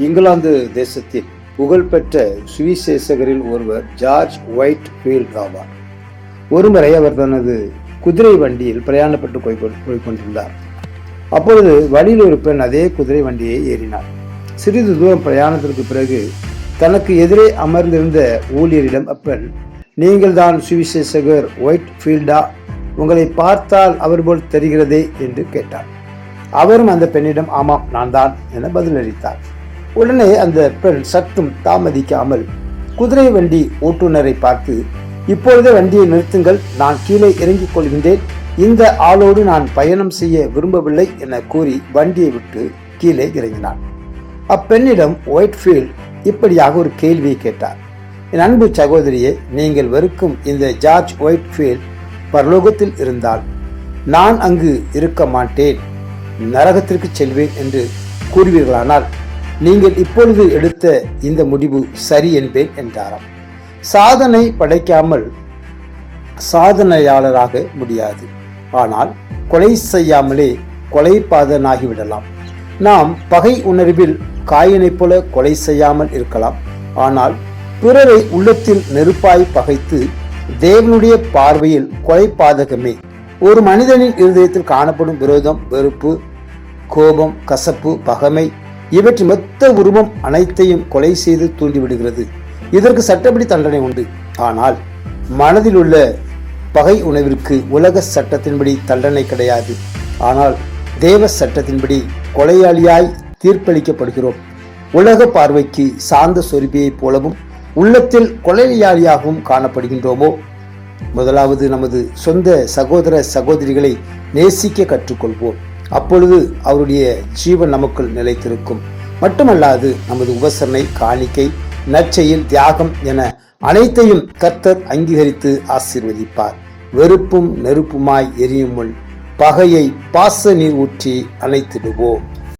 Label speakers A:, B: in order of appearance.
A: இங்கிலாந்து தேசத்தில் புகழ்பெற்ற சுவிசேஷகரில் ஒருவர் ஜார்ஜ் ஒயிட் ஃபீல்ட் ஆவார். ஒருமுறை அவர் தனது குதிரை வண்டியில் பிரயாணப்பட்டு போய்கொண்டிருந்தார். அப்பொழுது வழியில் ஒரு பெண் அதே குதிரை வண்டியை ஏறினார். சிறிது தூரம் பிரயாணத்திற்கு பிறகு தனக்கு எதிரே அமர்ந்திருந்த ஊழியரிடம் அப்பெண், நீங்கள் தான் சுவிசேஷகர் ஒயிட் ஃபீல்டா? உங்களை பார்த்தால் அவர் போல் தெரிகிறதே என்று கேட்டார். அவரும் அந்த பெண்ணிடம் ஆமாம் நான் தான் என பதிலளித்தார். உடனே அந்த பெண் சற்றும் தாமதிக்காமல் குதிரை வண்டி ஓட்டுநரை பார்த்து, இப்பொழுதே வண்டியை நிறுத்துங்கள், நான் கீழே இறங்கிக் கொள்கின்றேன், இந்த ஆளோடு நான் பயணம் செய்ய விரும்பவில்லை என கூறி வண்டியை விட்டு கீழே இறங்கினார். அப்பெண்ணிடம் ஒயிட்ஃபீல்ட் இப்படியாக ஒரு கேள்வியை கேட்டார். என் அன்பு சகோதரியே, நீங்கள் வெறுக்கும் இந்த ஜார்ஜ் ஒயிட்ஃபீல்ட் பரலோகத்தில் இருந்தால் நான் அங்கு இருக்க மாட்டேன், நரகத்திற்கு செல்வேன் என்று கூறுவீர்களானால் நீங்கள் இப்பொழுது எடுத்த இந்த முடிவு சரி என்பேன் என்றாராம். சாதனை படைக்காமல் சாதனையாளராக முடியாது, ஆனால் கொலை செய்யாமலே கொலைபாதனாகிவிடலாம். நாம் பகை உணர்வில் காயினைப் போல கொலை செய்யாமல் இருக்கலாம், ஆனால் பிறரை உள்ளத்தில் நெருப்பாய் பகைத்து தேவனுடைய பார்வையில் கொலைபாதகமே. ஒரு மனிதனின் இருதயத்தில் காணப்படும் விரோதம், வெறுப்பு, கோபம், கசப்பு, பகைமை இவற்றின் மொத்த உருவம் அனைத்தையும் கொலை செய்து தூண்டிவிடுகிறது. இதற்கு சட்டப்படி தண்டனை உண்டு. ஆனால் மனதில் உள்ள பகை உணர்விற்கு உலக சட்டத்தின்படி தண்டனை கிடையாது. ஆனால் தேவ சட்டத்தின்படி கொலையாளியாய் தீர்ப்பளிக்கப்படுகிறோம். உலக பார்வைக்கு சாந்த சொருபியைப் போலவும் உள்ளத்தில் கொலையாளியாகவும் காணப்படுகின்றோமோ? முதலாவது நமது சொந்த சகோதர சகோதரிகளை நேசிக்க கற்றுக்கொள்வோம். அப்பொழுது அவருடைய ஜீவன் நமக்குள் நிலைத்திருக்கும். மட்டுமல்லாது நமது உபசரணை, காணிக்கை, நற்செயல், தியாகம் என அனைத்தையும் கர்த்தர் அங்கீகரித்து ஆசீர்வதிப்பார். வெறுப்பும் நெருப்புமாய் எரியும் முன் பகையை பாச நீர் ஊற்றி அணைத்திடுவோம்.